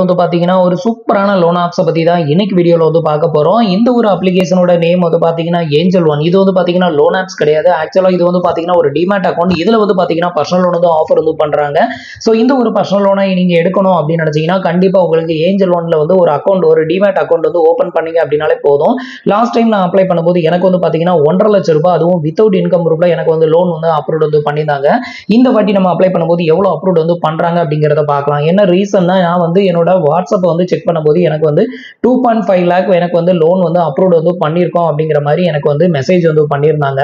வந்து பாத்தீங்கன்னா ஒரு சூப்பரான லோன் ஆப்ஸை பத்தி தான் இன்னைக்கு வீடியோல வந்து பார்க்க போறோம். இந்த ஒரு அப்ளிகேஷனோட நேம் வந்து பாத்தீங்கன்னா ஏஞ்சல் ஒன். இது வந்து பாத்தீங்கன்னா லோன் ஆப்ஸ் கிடையாது. ஆக்சுவலா இது வந்து பாத்தீங்கன்னா ஒரு டிமேட் அக்கௌண்ட். இதுல வந்து பாத்தீங்கன்னா பர்சனல் லோன் வந்து ஆஃபர் வந்து பண்றாங்க. சோ இந்த ஒரு பர்சனல் லோனை நீங்க எடுக்கணும் அப்படின்னு நினைச்சீங்கன்னா கண்டிப்பா உங்களுக்கு ஏஞ்சல் ஒன்ல வந்து ஒரு அக்கௌண்ட், ஒரு டிமேட் அக்கௌண்ட் வந்து ஓபன் பண்ணீங்க அப்படின்னாலே போதும். லாஸ்ட் டைம் நான் அப்ளை பண்ணும்போது எனக்கு வந்து பாத்தீங்கன்னா 1.5 லட்சம் ரூபாய், அதுவும் வித்தவுட் இன்கம் ப்ரூஃப்ல எனக்கு வந்து லோன் வந்து அப்ரூவ் வந்து பண்ணியிருந்தாங்க. இந்த வாட்டி நம்ம அப்ளை பண்ணும்போது எவ்வளவு அப்ரூவ் வந்து பண்றாங்க அப்படிங்கறத பார்க்கலாம். என்ன ரீசன்னா, நான் வந்து என்னோட வாட்ஸ்அப் வந்து செக் பண்ணும்போது எனக்கு வந்து 2.5 lakh எனக்கு வந்து லோன் வந்து அப்ரூவ் வந்து பண்ணியிருக்கோம் அப்படிங்கிற மாதிரி எனக்கு வந்து மெசேஜ் வந்து பண்ணியிருந்தாங்க.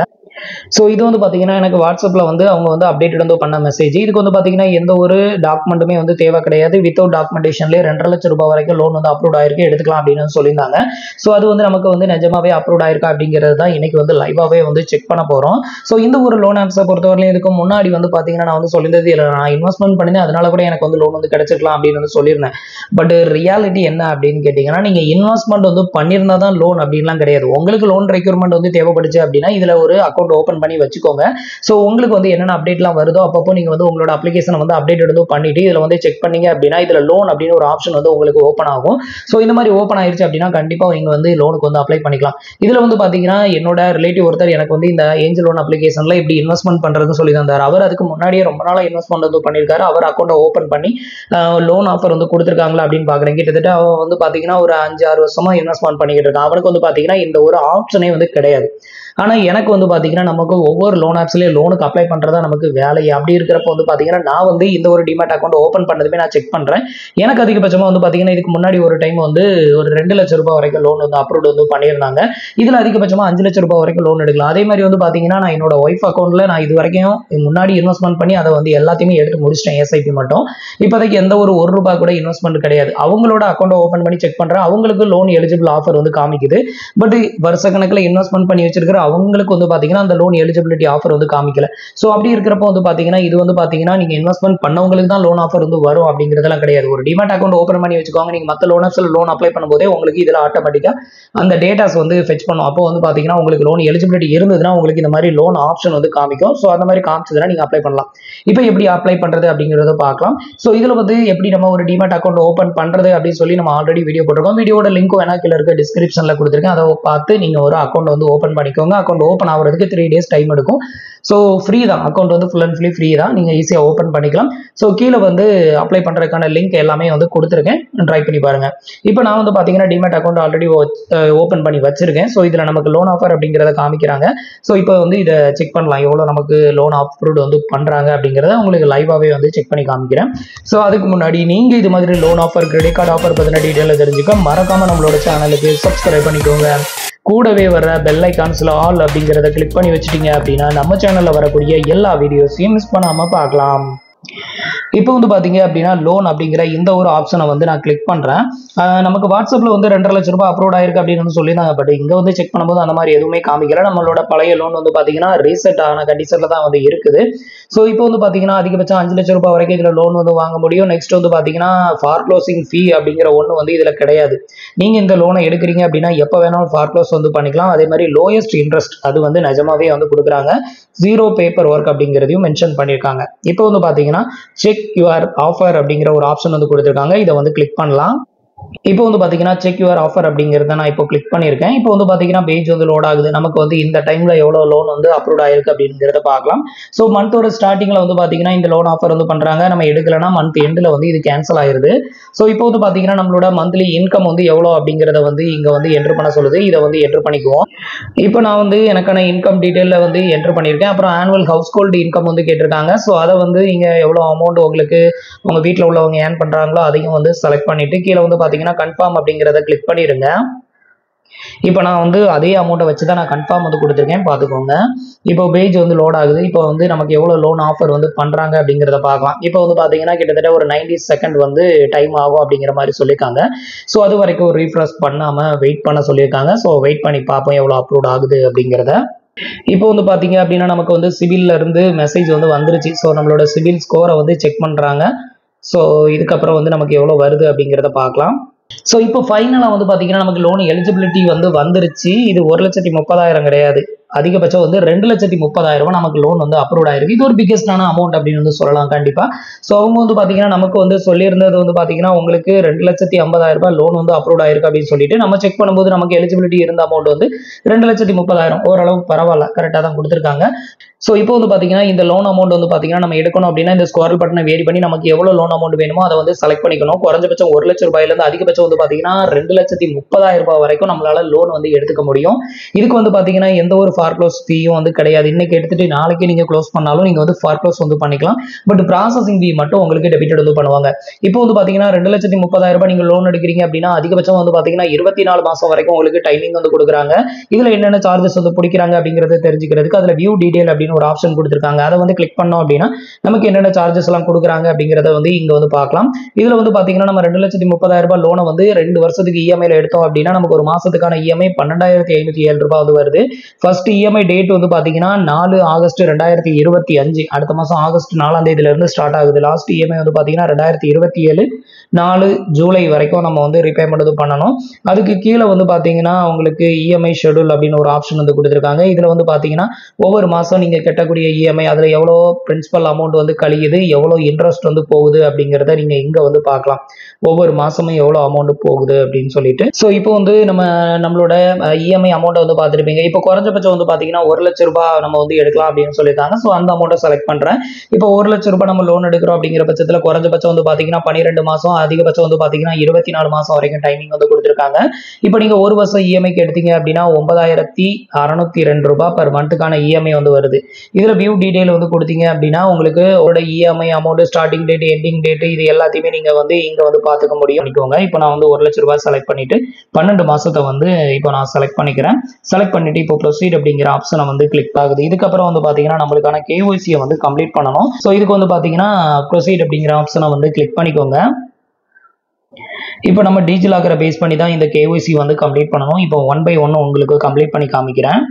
சோ இது வந்து பாத்தீங்கன்னா எனக்கு வாட்ஸ்அப்ல வந்து அவங்க வந்து அப்டேட் வந்து பண்ண மெசேஜ். இதுக்கு வந்து பாத்தீங்கன்னா எந்த ஒரு டாக்குமெண்ட்டுமே வந்து தேவை கிடையாது. வித்தவுட் டாக்குமெண்டேஷன்லேயே 2.5 லட்சம் ரூபாய் வரைக்கும் லோன் வந்து அப்ரூவ் ஆயிருக்கு, எடுத்துக்கலாம் அப்படின்னு சொல்லியிருந்தாங்க. சோ அது வந்து நமக்கு வந்து நிஜமாவே அப்ரூவ் ஆயிருக்கா அப்படிங்கிறது தான் இன்னைக்கு வந்து லைவாவே வந்து செக் பண்ண போறோம். சோ இந்த ஒரு லோன் ஆப்ஸை பொறுத்தவரையிலும் இதுக்கு முன்னாடி வந்து பாத்தீங்கன்னா நான் வந்து சொல்லியிருந்தது, இல்லை நான் இன்வெஸ்ட்மெண்ட் பண்ணினேன் அதனால கூட எனக்கு வந்து லோன் வந்து கிடைச்சிருக்கலாம் அப்படின்னு வந்து சொல்லியிருந்தேன். பட் ரியாலிட்டி என்ன அப்படின்னு கேட்டீங்கன்னா, நீங்க இன்வெஸ்ட்மெண்ட் வந்து பண்ணியிருந்தா தான் லோன் அப்படின்லாம் கிடையாது. உங்களுக்கு லோன் ரெக்யூர்மெண்ட் வந்து தேவைப்படுச்சு அப்படின்னா இதுல ஒரு அக்கௌண்ட் ஓபன் பண்ணி வச்சுக்கோங்க. சோ உங்களுக்கு வந்து என்னென்ன அப்டேட்லாம் வருதோ அப்பப்போ நீங்க வந்து உங்களோட அப்ளிகேஷனை வந்து அப்டேட் வந்து பண்ணிட்டு இதுல வந்து செக் பண்ணீங்க அப்படின்னா இதுல லோன் அப்படின்னு ஒரு ஆப்ஷன் வந்து உங்களுக்கு ஓப்பன் ஆகும். சோ இந்த மாதிரி ஓப்பன் ஆயிருச்சு அப்படின்னா கண்டிப்பா நீங்க வந்து லோனுக்கு வந்து அப்ளை பண்ணிக்கலாம். இதுல வந்து பாத்தீங்கன்னா என்னோட ரிலேட்டிவ் ஒருத்தர் எனக்கு வந்து இந்த ஏஞ்சல் லோன் அப்ளிகேஷன்ல இப்படி இன்வெஸ்ட்மெண்ட் பண்றதுன்னு சொல்லி தந்தார். அவர் அதுக்கு முன்னாடியே ரொம்ப நாளா இன்வெஸ்ட்மெண்ட் வந்து பண்ணிருக்காரு. அவர் அக்கௌண்ட் ஓபன் பண்ணி லோன் ஆஃபர் வந்து கொடுத்துருக்காங்களா அப்படின்னு பாக்குறேன். கிட்டத்தட்ட அவன் வந்து பாத்தீங்கன்னா ஒரு 5-6 வருஷமா இன்வெஸ்ட்மெண்ட் பண்ணிக்கிட்டு இருக்கான். அவனுக்கு வந்து பாத்தீங்கன்னா இந்த ஒரு ஆப்ஷனே வந்து கிடையாது. ஆனா எனக்கு வந்து பாத்தீங்கன்னா நமக்கு ஒவ்வொரு லோன் ஆப்ஸ்லயும் லோனுக்கு அப்ளை பண்றதா நமக்கு வேலை. அப்படி இருக்கிறப்ப வந்து பாத்தீங்கன்னா நான் வந்து இந்த ஒரு டிமேட் அக்கௌண்ட் ஓபன் பண்ணதுமே நான் செக் பண்றேன். எனக்கு அதிகபட்சமா வந்து பாத்தீங்கன்னா இதுக்கு முன்னாடி ஒரு டைம் வந்து ஒரு 2 லட்சம் ரூபாய் வரைக்கும் லோன் வந்து அப்ரூவ் வந்து பண்ணியிருந்தாங்க. இதுல அதிகபட்சமா 5 லட்சம் ரூபாய் வரைக்கும் லோன் எடுக்கலாம். அதே மாதிரி வந்து பாத்தீங்கன்னா நான் என்னோட ஒய்ஃப் அக்கௌண்ட்ல நான் இது வரைக்கும் முன்னாடி இன்வெஸ்ட்மெண்ட் பண்ணி அதை வந்து எல்லாத்தையுமே எடுத்து முடிச்சிட்டேன். எஸ்ஐபி மட்டும். இப்போதைக்கு எந்த ஒரு ரூபாய் கூட இன்வெஸ்ட்மெண்ட் கிடையாது. அவங்களோட அக்கௌண்ட் ஓபன் பண்ணி செக் பண்றேன். அவங்களுக்கு லோன் எலிஜிபிள் ஆஃபர் வந்து காமிக்குது. பட் வருஷ கணக்கில் இன்வெஸ்ட்மெண்ட் பண்ணி வச்சிருக்கிற அவங்களுக்கு வந்து பாத்தீங்கன்னா அந்த லோன் எலிஜிபிலிட்டி ஆஃபர் வந்து காமிக்கல. சோ அப்படி இருக்கிறப்ப வந்து பாத்தீங்கன்னா இது வந்து பாத்தீங்கன்னா நீங்க இன்வெஸ்ட்மெண்ட் பண்ணவங்களுக்கு தான் லோன் ஆஃபர் வந்து வரும் அப்படிங்கிறதெல்லாம் கிடையாது. ஒரு டிமேட் அக்கௌண்ட் ஓபன் பண்ணி வச்சுக்கோங்க. நீங்க மத்த லோன் ஆப்ஸ்ல லோன் அப்ளை பண்ணும்போதே உங்களுக்கு இதுல ஆட்டோமேட்டிக்கா அந்த டேட்டாஸ் வந்து ஃபெச் பண்ணும். அப்போ வந்து பாத்தீங்கன்னா உங்களுக்கு லோன் எலிஜிபிலிட்டி இருந்ததுன்னா உங்களுக்கு இந்த மாதிரி லோன் ஆப்ஷன் வந்து காமிக்கும். சோ அந்த மாதிரி காமிச்சதுன்னா நீங்க அப்ளை பண்ணலாம். இப்போ எப்படி அப்ளை பண்றது அப்படிங்கறத பார்க்கலாம். சோ இதுல வந்து எப்படி நம்ம ஒரு டிமேட் அக்கௌண்ட் ஓபன் பண்றது அப்படின்னு சொல்லி நம்ம ஆல்ரெடி வீடியோ போட்டிருக்கோம். வீடியோட லிங்க் வேணா கீழ இருக்க டிஸ்கிரிப்ஷன்ல கொடுத்துருக்கேன். அதை பார்த்து நீங்க ஒரு அக்கௌண்ட் வந்து ஓபன் பண்ணிக்கோங்க. அக்கௌண்ட் ஓபன் ஆகுறதுக்கு 3 days டைம் எடுக்கும். ஸோ ஃப்ரீ தான், அக்கௌண்ட் வந்து ஃபுல் அண்ட் ஃபுல்லி ஃப்ரீ தான். நீங்கள் ஈஸியாக ஓப்பன் பண்ணிக்கலாம். ஸோ கீழே வந்து அப்ளை பண்ணுறதுக்கான லிங்க் எல்லாமே வந்து கொடுத்துருக்கேன், ட்ரை பண்ணி பாருங்க. இப்போ நான் வந்து பார்த்தீங்கன்னா டிமேட் அக்கௌண்ட் ஆல்ரெடி ஓப்பன் பண்ணி வச்சிருக்கேன். ஸோ இதில் நமக்கு லோன் ஆஃபர் அப்படிங்கிறத காமிக்கிறாங்க. ஸோ இப்போ வந்து இதை செக் பண்ணலாம், எவ்வளோ நமக்கு லோன் அப்ரூவ் வந்து பண்ணுறாங்க அப்படிங்கிறத உங்களுக்கு லைவாகவே வந்து செக் பண்ணி காமிக்கிறேன். ஸோ அதுக்கு முன்னாடி நீங்கள் இது மாதிரி loan offer, credit card offer பற்றின டீட்டெயிலில் தெரிஞ்சுக்க மறக்காம நம்மளோட சேனலுக்கு சப்ஸ்கிரைப் பண்ணிக்கோங்க. கூடவே வர பெல் ஐகான்ஸ்ல ஆல் அப்படிங்கிறத கிளிக் பண்ணி வச்சிட்டீங்க அப்படின்னா நம்ம சேனல்ல வரக்கூடிய எல்லா வீடியோஸையும் மிஸ் பண்ணாம பார்க்கலாம். இப்போ வந்து பாத்தீங்க அப்படின்னா லோன் அப்படிங்கிற இந்த ஒரு ஆப்ஷனை வந்து நான் கிளிக் பண்றேன். நமக்கு வாட்ஸ்அப்ல வந்து 2.5 லட்சம் ரூபாய் அப்ரூவ் ஆயிருக்கு அப்படின்னு சொல்லியிருந்தாங்க. பட் இங்க வந்து செக் பண்ணும்போது அந்த மாதிரி எதுவுமே காமிக்கல. நம்மளோட பழைய லோன் வந்து பாத்தீங்கன்னா ரீசெட் ஆன கண்டிஷன்ல தான் வந்து இருக்குது. ஸோ இப்போ வந்து பாத்தீங்கன்னா அதிகபட்சம் 5 லட்சம் ரூபாய் வரைக்கும் இதுல லோன் வந்து வாங்க முடியும். நெக்ஸ்ட் வந்து பாத்தீங்கன்னா ஃபார் க்ளோசிங் ஃபீ அப்படிங்கிற ஒன்று வந்து இதுல கிடையாது. நீங்க இந்த லோனை எடுக்கிறீங்க அப்படின்னா எப்போ வேணாலும் ஃபார் க்ளோஸ் வந்து பண்ணிக்கலாம். அதே மாதிரி லோயஸ்ட் இன்ட்ரெஸ்ட் அது வந்து நிஜமாவே வந்து கொடுக்குறாங்க. 0 பேப்பர் ஒர்க் அப்படிங்கிறதையும் மென்ஷன் பண்ணியிருக்காங்க. இப்போ வந்து பாத்தீங்கன்னா செக் யுவர் ஆஃபர் அப்படிங்கிற ஒரு ஆப்ஷன் வந்து கொடுத்துருக்காங்க. இதை வந்து கிளிக் பண்ணலாம். இப்போ வந்து பாத்தீங்கன்னா செக் யுவர் ஆஃபர் அப்படிங்கிறத நான் இப்போ கிளிக் பண்ணியிருக்கேன். இப்போ வந்து பாத்தீங்கன்னா பேஜ் வந்து லோட் ஆகுது. நமக்கு வந்து இந்த டைம்ல எவ்வளவு லோன் வந்து அப்ரூவ் ஆயிருக்கு அப்படிங்கிறத பார்க்கலாம். ஸோ மந்தோட ஸ்டார்டிங்ல வந்து பாத்தீங்கன்னா இந்த லோன் ஆஃபர் வந்து பண்றாங்க. நம்ம எடுக்கலன்னா மந்த் எண்ட்ல வந்து இது கேன்சல் ஆயிருது. ஸோ இப்போ வந்து பாத்தீங்கன்னா நம்மளோட மந்த்லி இன்கம் வந்து எவ்வளோ அப்படிங்கிறத வந்து இங்க வந்து என்ட்ரு பண்ண சொல்லுது. இதை வந்து என்ட்ரு பண்ணிக்குவோம். இப்போ நான் வந்து எனக்கான இன்கம் டீட்டெயில வந்து என்ட்ரு பண்ணியிருக்கேன். அப்புறம் ஆனுவல் ஹவுஸ் ஹோல்டு இன்கம் வந்து கேட்டிருக்காங்க. ஸோ அதை வந்து நீங்க எவ்வளோ அமௌண்ட் உங்களுக்கு உங்க வீட்டில் உள்ளவங்க ஏர்ன் பண்றாங்களோ அதையும் வந்து செலக்ட் பண்ணிட்டு கீழே வந்து பாத்தீங்கன்னா கன்ஃபார்ம் அப்படிங்கிறத கிளிக் பண்ணிடுங்க. இப்போ நான் வந்து அதே அமௌண்ட்டை வச்சு தான் நான் கன்ஃபார்ம் வந்து கொடுத்துருக்கேன், பார்த்துக்கோங்க. இப்போ பேஜ் வந்து லோட் ஆகுது. இப்போ வந்து நமக்கு எவ்வளோ லோன் ஆஃபர் வந்து பண்ணுறாங்க அப்படிங்கிறத பார்க்கலாம். இப்போ வந்து பார்த்தீங்கன்னா கிட்டத்தட்ட ஒரு 90 செகண்ட் வந்து டைம் ஆகும் அப்படிங்கிற மாதிரி சொல்லியிருக்காங்க. ஸோ அது வரைக்கும் ரீஃப்ரெஷ் பண்ணாமல் வெயிட் பண்ண சொல்லியிருக்காங்க. ஸோ வெயிட் பண்ணி பார்ப்போம் எவ்வளோ அப்ரூவ் ஆகுது அப்படிங்கிறத. இப்போ வந்து பார்த்தீங்க அப்படின்னா நமக்கு வந்து சிபில்ல இருந்து மெசேஜ் வந்து வந்துருச்சு. ஸோ நம்மளோட சிபில் ஸ்கோரை வந்து செக் பண்ணுறாங்க. ஸோ இதுக்கப்புறம் வந்து நமக்கு எவ்வளோ வருது அப்படிங்கிறத பார்க்கலாம். ஸோ இப்போ ஃபைனலாக வந்து பார்த்தீங்கன்னா நமக்கு லோன் எலிஜிபிலிட்டி வந்து வந்துருச்சு. இது 1,30,000 கிடையாது, அதிகபட்சம் வந்து 2,30,000 ரூபாய் நமக்கு லோன் வந்து அப்ரூவ் ஆயிருக்கு. இது ஒரு பிக்கெஸ்டான அமௌண்ட் அப்படின்னு வந்து சொல்லலாம் கண்டிப்பா. ஸோ அவங்க வந்து பாத்தீங்கன்னா நமக்கு வந்து சொல்லியிருந்தது வந்து பாத்தீங்கன்னா உங்களுக்கு 2,50,000 ரூபாய் லோன் வந்து அப்ரூவ் ஆயிருக்கு அப்படின்னு சொல்லிட்டு நம்ம செக் பண்ணும்போது நமக்கு எலிஜிபிலிட்டி இருந்த அமௌண்ட் வந்து 2,30,000 ஓரளவு பரவாயில்ல, கரெக்டாக தான் கொடுத்துருக்காங்க. ஸோ இப்போ வந்து பாத்தீங்கன்னா இந்த லோன் அமௌண்ட் வந்து பாத்தீங்கன்னா நம்ம எடுக்கணும் அப்படின்னா இந்த ஸ்கோரல் பட்டனை வேரி பண்ணி நமக்கு எவ்வளவு லோன் அமௌண்ட் வேணுமோ அதை வந்து செலக்ட் பண்ணிக்கணும். குறைஞ்சபட்சம் 1 லட்சம் ரூபாயிலிருந்து அதிகபட்சம் வந்து பாத்தீங்கன்னா 2,30,000 ரூபாய் வரைக்கும் நம்மளால லோன் வந்து எடுத்துக்க முடியும். இதுக்கு வந்து பாத்தீங்கன்னா எந்த ஒரு ஃபார்க்ளோஸ் ஃபீயும் வந்து கிடையாது. இன்னைக்கு எடுத்துட்டு நாளைக்கு நீங்க க்ளோஸ் பண்ணாலும் நீங்க வந்து ஃபார்க்ளோஸ் வந்து பண்ணிக்கலாம். பட் ப்ராசஸிங் ஃபீ மட்டும் உங்களுக்கு டெபிட்டட் வந்து பண்ணுவாங்க. இப்போ வந்து பாத்தீங்கன்னா 2,30,000 ரூபாய் நீங்க லோன் எடுக்கிறீங்க அப்படின்னா அதிகபட்சம் வந்து பாத்தீங்கன்னா 24 மாசம் வரைக்கும் உங்களுக்கு டைமிங் வந்து கொடுக்குறாங்க. இதுல என்னென்ன சார்ஜஸ் வந்து பிடிக்கிறாங்க அப்படிங்கறத தெரிஞ்சுக்கிறதுக்கு அதுல வியூ டீடைல் அப்படின்னு ஒரு ஆப்ஷன் கொடுத்திருக்காங்க. அதை வந்து கிளிக் பண்ணோம் அப்படின்னா நமக்கு என்னென்ன சார்ஜஸ் எல்லாம் கொடுக்குறாங்க அப்படிங்கறத வந்து இங்க வந்து பார்க்கலாம். இதுல வந்து பாத்தீங்கன்னா நம்ம 2,30,000 ரூபாய் லோனை வந்து 2 வருஷத்துக்கு இஎம்ஐல எடுத்தோம் அப்படின்னா நமக்கு ஒரு மாசத்துக்கான இஎம்ஐ 12,507 ரூபாய் வந்து வருது. ஃபர்ஸ்ட் இஎம்ஐ டேட் வந்து பாத்தீங்கன்னா 4 ஆகஸ்ட் 2025, அடுத்த மாசம் ஆகஸ்ட் 4ஆம் தேதியில இருந்து ஸ்டார்ட் ஆகுது. லாஸ்ட் இஎம்ஐ வந்து பாத்தீங்கன்னா 2027 4 ஜூலை வரைக்கும் நம்ம வந்து ரீபேமெண்ட் வந்து பண்ணணும். அதுக்கு கீழே வந்து பாத்தீங்கன்னா உங்களுக்கு இஎம்ஐ ஷெட்யூல் அப்படின்னு ஒரு ஆப்ஷன் வந்து கொடுத்துருக்காங்க. இதுல வந்து பாத்தீங்கன்னா ஒவ்வொரு மாசம் நீங்க கட்டக்கூடிய இஎம்ஐ அதுல எவ்வளோ பிரின்சிபல் அமௌண்ட் வந்து கழியுது, எவ்வளோ இன்ட்ரெஸ்ட் வந்து போகுது அப்படிங்கிறத நீங்க இங்க வந்து பார்க்கலாம். ஒவ்வொரு மாசமும் எவ்வளோ அமௌண்ட் போகுது அப்படின்னு சொல்லிட்டு. ஸோ இப்போ வந்து நம்மளோட இஎம்ஐ அமௌண்ட் வந்து பார்த்துருப்பீங்க. இப்போ குறைஞ்சபட்சம் வந்து பாத்தீங்கன்னா 1 லட்சம் ரூபாய் நம்ம வந்து எடுக்கலாம் அப்படின்னு சொல்லியிருக்காங்க. ஸோ அந்த அமௌண்ட்டை செலக்ட் பண்றேன். இப்போ 1 லட்சம் ரூபாய் நம்ம லோன் எடுக்கிறோம் அப்படிங்கிற பட்சத்தில் குறைஞ்சபட்சம் வந்து பாத்தீங்கன்னா 12 மாசம், அதிகபட்சம் வந்து பாத்தீங்கன்னா 24 மாசம் வரைக்கும் டைமிங் வந்து கொடுத்துருக்காங்க. இப்போ நீங்க ஒரு வருஷம் இஎம்ஐக்கு எடுத்தீங்க அப்படின்னா 9,602 ரூபாய் பர் மந்த்துக்கான இஎம்ஐ வந்து வருது. இதுல வியூ டீடைல் வந்து கொடுத்தீங்க அப்படின்னா உங்களுக்கு உங்களோட EMI amount, starting date, ending date இது எல்லாத்தையுமே நீங்க வந்து இங்க வந்து பாத்துக்க முடியும். இப்போ நான் வந்து 1 லட்சம் ரூபாய் செலக்ட் பண்ணிட்டு 12 மாசத்தை வந்து இப்போ நான் செலக்ட் பண்ணிக்கிறேன். செலக்ட் பண்ணிட்டு இப்போ ப்ரொசீட் அப்படிங்கிற ஆப்ஷனை வந்து கிளிக் ஆகுது. இதுக்கப்புறம் வந்து பாத்தீங்கன்னா நம்மளுக்கான கேஒய்சியை வந்து கம்ப்ளீட் பண்ணணும். ஸோ இதுக்கு வந்து பாத்தீங்கன்னா ப்ரொசீட் அப்படிங்கிற ஆப்ஷனை வந்து கிளிக் பண்ணிக்கோங்க. இப்போ நம்ம டிஜிலாக்கரை பேஸ் பண்ணி தான் இந்த கேஒய்சி வந்து கம்ப்ளீட் பண்ணணும். இப்போ 1 by 1 உங்களுக்கு கம்ப்ளீட் பண்ணி காமிக்கிறேன்.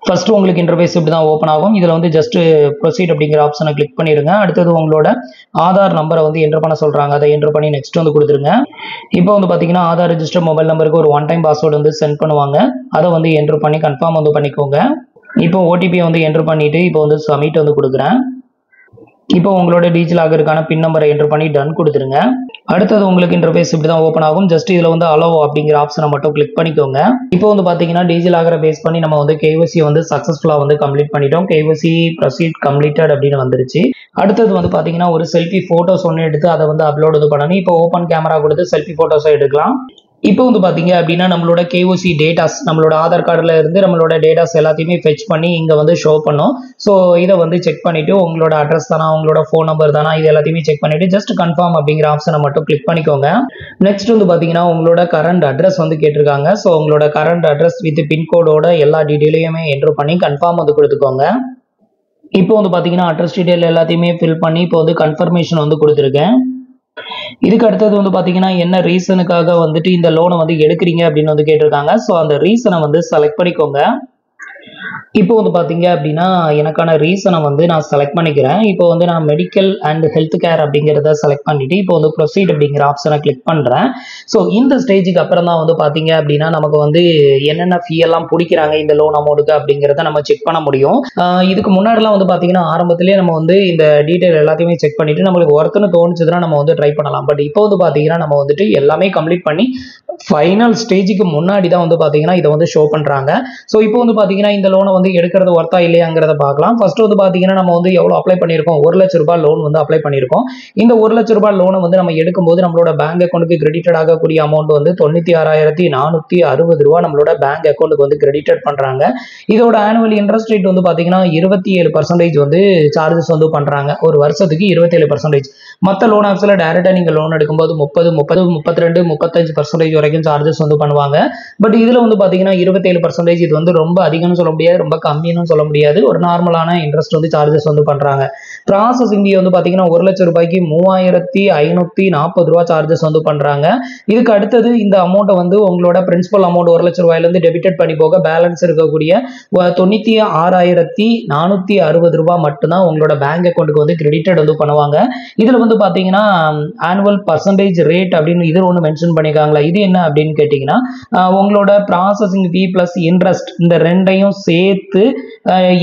ஃபர்ஸ்ட் உங்களுக்கு இன்டர்ஃபேஸ் இப்படி தான் ஓப்பன் ஆகும். இதுல வந்து ஜஸ்ட் ப்ரொசீட் அப்படிங்கிற ஆப்ஷனை கிளிக் பண்ணிருங்க. அடுத்தது உங்களோட ஆதார் நம்பரை வந்து என்டர் பண்ண சொல்றாங்க. அதை என்டர் பண்ணி நெக்ஸ்ட் வந்து கொடுத்துருங்க. இப்போ வந்து பாத்தீங்கன்னா ஆதார் ரெஜிஸ்டர் மொபைல் நம்பருக்கு ஒரு 1 டைம் பாஸ்வேர்டு வந்து சென்ட் பண்ணுவாங்க. அதை வந்து என்டர் பண்ணி கன்ஃபார்ம் வந்து பண்ணிக்கோங்க. இப்போ ஓடிபியை வந்து என்டர் பண்ணிட்டு இப்போ வந்து சப்மிட் வந்து கொடுக்குறேன். இப்போ உங்களோட டிஜிலாக்கருக்கான பின் நம்பரை என்டர் பண்ணி டன் கொடுத்துருங்க. அடுத்தது உங்களுக்கு இன்டர்ஃபேஸ் இப்படி தான் ஓப்பன் ஆகும். ஜஸ்ட் இதுல வந்து அலோ அப்படிங்கிற ஆப்ஷனை மட்டும் கிளிக் பண்ணிக்கோங்க. இப்போ வந்து பாத்தீங்கன்னா டிஜிலாக்கரை பேஸ் பண்ணி நம்ம வந்து கேஒய்சி வந்து சக்சஸ்ஃபுல்லா வந்து கம்ப்ளீட் பண்ணிட்டோம். கேஒய்சி ப்ரொசீட் கம்ப்ளீட்டட் அப்படின்னு வந்துருச்சு. அடுத்தது வந்து பாத்தீங்கன்னா ஒரு செல்ஃபி போட்டோஸ் ஒன்று எடுத்து அதை வந்து அப்லோட் வந்து பண்ணணும். இப்போ ஓப்பன் கேமரா கொடுத்து செல்ஃபி போட்டோஸை எடுக்கலாம். இப்போ வந்து பாத்தீங்க அப்படின்னா நம்மளோட கேஒய்சி டேட்டாஸ், நம்மளோட ஆதார் கார்டுல இருந்து நம்மளோட டேட்டாஸ் எல்லாத்தையுமே ஃபெச் பண்ணி இங்க வந்து ஷோ பண்ணும். ஸோ இதை வந்து செக் பண்ணிட்டு உங்களோட அட்ரஸ் தானா, உங்களோட ஃபோன் நம்பர் தானா, இது எல்லாத்தையுமே செக் பண்ணிட்டு ஜஸ்ட் கன்ஃபார்ம் அப்படிங்கிற ஆப்ஷனை மட்டும் கிளிக் பண்ணிக்கோங்க. நெக்ஸ்ட் வந்து பாத்தீங்கன்னா உங்களோட கரண்ட் அட்ரஸ் வந்து கேட்டிருக்காங்க. ஸோ உங்களோட கரண்ட் அட்ரஸ் வித் பின்கோடோட எல்லா டீடைலையுமே என்டர் பண்ணி கன்ஃபார்ம் வந்து கொடுத்துக்கோங்க. இப்போ வந்து பாத்தீங்கன்னா அட்ரஸ் டீடைல் எல்லாத்தையுமே ஃபில் பண்ணி இப்போ வந்து கன்ஃபர்மேஷன் வந்து கொடுத்துருக்கேன். இதுக்கு அடுத்தது வந்து பாத்தீங்கன்னா என்ன ரீசனுக்காக வந்துட்டு இந்த லோனை வந்து எடுக்கிறீங்க அப்படின்னு வந்து கேட்டிருக்காங்க. ஸோ அந்த ரீசனை வந்து செலக்ட் பண்ணிக்கோங்க. இப்போ வந்து பாத்தீங்க அப்படின்னா எனக்கான ரீசனை வந்து நான் செலக்ட் பண்ணிக்கிறேன். இப்போ வந்து நான் மெடிக்கல் அண்ட் ஹெல்த் கேர் அப்படிங்கிறத செலக்ட் பண்ணிட்டு இப்போ வந்து ப்ரொசீட் அப்படிங்கிற ஆப்ஷனை கிளிக் பண்றேன். ஸோ இந்த ஸ்டேஜுக்கு அப்புறம் தான் வந்து பாத்தீங்க அப்படின்னா நமக்கு வந்து என்னென்ன ஃபீ எல்லாம் பிடிக்கிறாங்க இந்த லோன் அமௌண்ட்டுக்கு அப்படிங்கிறத நம்ம செக் பண்ண முடியும். இதுக்கு முன்னாடிலாம் வந்து பாத்தீங்கன்னா ஆரம்பத்திலேயே நம்ம வந்து இந்த டீடைல் எல்லாத்தையுமே செக் பண்ணிட்டு நம்மளுக்கு ஒர்த்துன்னு தோணுச்சுன்னா நம்ம வந்து ட்ரை பண்ணலாம். பட் இப்போ வந்து பாத்தீங்கன்னா நம்ம வந்துட்டு எல்லாமே கம்ப்ளீட் பண்ணி ஃபைனல் ஸ்டேஜுக்கு முன்னாடி தான் வந்து பாத்தீங்கன்னா இதை வந்து ஷோ பண்றாங்க. ஸோ இப்போ வந்து பாத்தீங்கன்னா இந்த லோனை வந்து எடுக்கிறது ஒர்த்தா இல்லையாங்கிறத பார்க்கலாம். ஃபர்ஸ்ட் வந்து பாத்தீங்கன்னா நம்ம வந்து எவ்வளவு அப்ளை பண்ணிருக்கோம், 1 லட்சம் ரூபாய் லோன் வந்து அப்ளை பண்ணிருக்கோம். இந்த 1 லட்சம் ரூபாய் லோனை வந்து நம்ம எடுக்கும்போது நம்மளோட பேங்க் அக்கௌண்ட்டுக்கு கிரெடிட்டட் ஆகக்கூடிய அமௌண்ட் வந்து 96,460 ரூபாய் நம்மளோட பேங்க் அக்கௌண்ட்டுக்கு வந்து கிரெடிட்டட் பண்றாங்க. இதோட ஆனுவல் இன்ட்ரெஸ்ட் ரேட் வந்து பாத்தீங்கன்னா 27% வந்து சார்ஜஸ் வந்து பண்றாங்க. ஒரு வருஷத்துக்கு 27%. மற்ற லோன் ஆப்ஸ்ல டைரக்டா நீங்க லோன் எடுக்கும்போது 30, 32, 35% வரைக்கும் சார்ஜஸ் வந்து பண்ணுவாங்க. பட் இதுல வந்து பாத்தீங்கன்னா 27% இது வந்து ரொம்ப அதிகம்னு சொல்ல முடியாது, ரொம்ப கம்மின்னு சொல்ல முடியாது. ஒரு நார்மலான இன்ட்ரெஸ்ட் வந்து சார்ஜஸ் வந்து பண்றாங்க. ப்ராசஸிங் வந்து பாத்தீங்கன்னா 1 லட்சம் ரூபாய்க்கு 3,540 ரூபாய் சார்ஜஸ் வந்து பண்றாங்க. இதுக்கு அடுத்தது இந்த அமௌண்ட்டை வந்து உங்களோட பிரின்சிபல் அமௌண்ட் 1 லட்சம் ரூபாயில இருந்து டெபிட்டட் பண்ணி போக பேலன்ஸ் இருக்கக்கூடிய 96,460 ரூபாய் மட்டும்தான் உங்களோட பேங்க் அக்கௌண்ட்டுக்கு வந்து கிரெடிட்டட் வந்து பண்ணுவாங்க. இதுல வந்து பாத்தீங்கன்னா ஆனுவல் பர்சன்டேஜ் ரேட் அப்படின்னு இது ஒன்று மென்ஷன் பண்ணிருக்காங்களா, இது என்ன அப்படின்னு கேட்டிங்கன்னா உங்களோட ப்ராசஸிங் ஃபீ ப்ளஸ் இன்ட்ரெஸ்ட் இந்த ரெண்டையும் சேர்த்து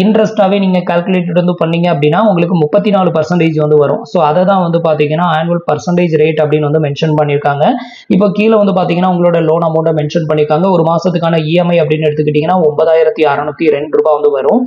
இன்ட்ரெஸ்டாகவே நீங்கள் கால்குலேட்டட் வந்து பண்ணீங்க அப்படின்னா உங்களுக்கு 34% வந்து வரும். ஸோ அதை தான் வந்து பார்த்தீங்கன்னா ஆனுவல் பர்சன்டேஜ் ரேட் அப்படின்னு வந்து மென்ஷன் பண்ணியிருக்காங்க. இப்போ கீழே வந்து பார்த்தீங்கன்னா உங்களோட லோன் அமௌண்ட்டை மென்ஷன் பண்ணியிருக்காங்க. ஒரு மாதத்துக்கான இஎம்ஐ அப்படின்னு எடுத்துக்கிட்டிங்கன்னா 9602 ரூபாய் வந்து வரும்.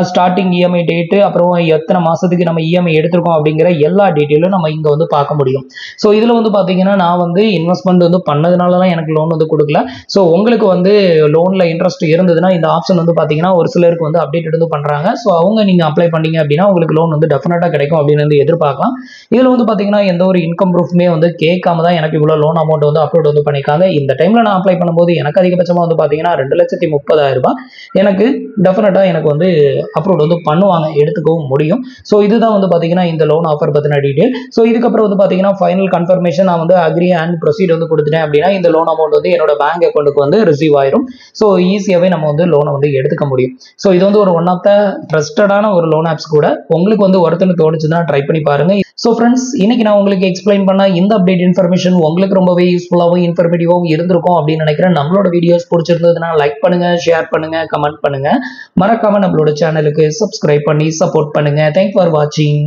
ஸ்டார்டிங் இஎம்ஐ டேட்டு, அப்புறம் எத்தனை மாதத்துக்கு நம்ம இஎம்ஐ எடுத்திருக்கோம் அப்படிங்கிற எல்லா டீட்டெயிலும் நம்ம இங்கே வந்து பார்க்க முடியும். ஸோ இதில் வந்து பார்த்தீங்கன்னா நான் வந்து இன்வெஸ்ட்மெண்ட் வந்து பண்ணதுனால தான் எனக்கு லோன் வந்து கொடுக்கல. ஸோ உங்களுக்கு வந்து லோனில் இன்ட்ரெஸ்ட் இருந்ததுன்னா இந்த ஆப்ஷன் வந்து பார்த்தீங்கன்னா ஒரு சிலருக்கு வந்து அப்டேட் வந்து பண்ணுறாங்க. ஸோ அவங்க நீங்கள் அப்ளை பண்ணீங்க அப்படின்னா உங்களுக்கு லோன் வந்து டெஃபினட்டாக கிடைக்கும் அப்படின்னு வந்து எதிர்பார்க்கலாம். இதில் வந்து பார்த்தீங்கன்னா எந்த ஒரு இன்கம் ப்ரூஃப்மே வந்து கேட்காம தான் எனக்கு இவ்வளோ லோன் அமௌண்ட் வந்து அப்லோட் வந்து பண்ணியிருக்காங்க. இந்த டைமில் நான் அப்ளை பண்ணும்போது எனக்கு அதிகபட்சமாக வந்து பார்த்தீங்கன்னா 2,30,000 ரூபாய் எனக்கு டெஃபினட்டாக எனக்கு வந்து அப்லோட் வந்து பண்ணுவாங்க, எடுத்துக்கவும் முடியும். ஸோ இதுதான் வந்து பார்த்தீங்கன்னா இந்த லோன் ஆஃபர் பற்றின டீட்டெயில். ஸோ இதுக்கப்புறம் வந்து பார்த்தீங்கன்னா ஃபைனல் கன்ஃபர்மேஷன் நான் வந்து அக்ரி அண்ட் ப்ரொசீட் வந்து கொடுத்துட்டேன் அப்படின்னா இந்த லோன் அமௌண்ட் வந்து என்னோட பேங்க் அக்கௌண்ட்டுக்கு வந்து ரிசீவ் ஆயிரும். ஸோ ஈஸியாகவே நம்ம வந்து லோனை வந்து எடுத்துக்க முடியும். ஸோ இது வந்து ஒரு ஒன் ஆஃப் த ட்ரஸ்டடான ஒரு லோன் ஆப்ஸ் கூட. உங்களுக்கு வந்து ஒருத்தனை தோணுச்சுன்னா ட்ரை பண்ணி பாருங்க. ஸோ ஃப்ரெண்ட்ஸ், இன்னைக்கு நான் உங்களுக்கு எக்ஸ்பிளைன் பண்ண இந்த அப்டேட் இன்ஃபர்மேஷன் உங்களுக்கு ரொம்பவே யூஸ்ஃபுல்லாகவும் இன்ஃபர்மேட்டிவாகவும் இருந்திருக்கும் அப்படின்னு நினைக்கிறேன். நம்மளோட வீடியோஸ் பிடிச்சிருந்ததுன்னா லைக் பண்ணுங்க, ஷேர் பண்ணுங்க, கமெண்ட் பண்ணுங்க. மறக்காம நம்மளோட சேனலுக்கு சப்ஸ்கிரைப் பண்ணி சப்போர்ட் பண்ணுங்க. தேங்க்ஸ் ஃபார் வாட்சிங்.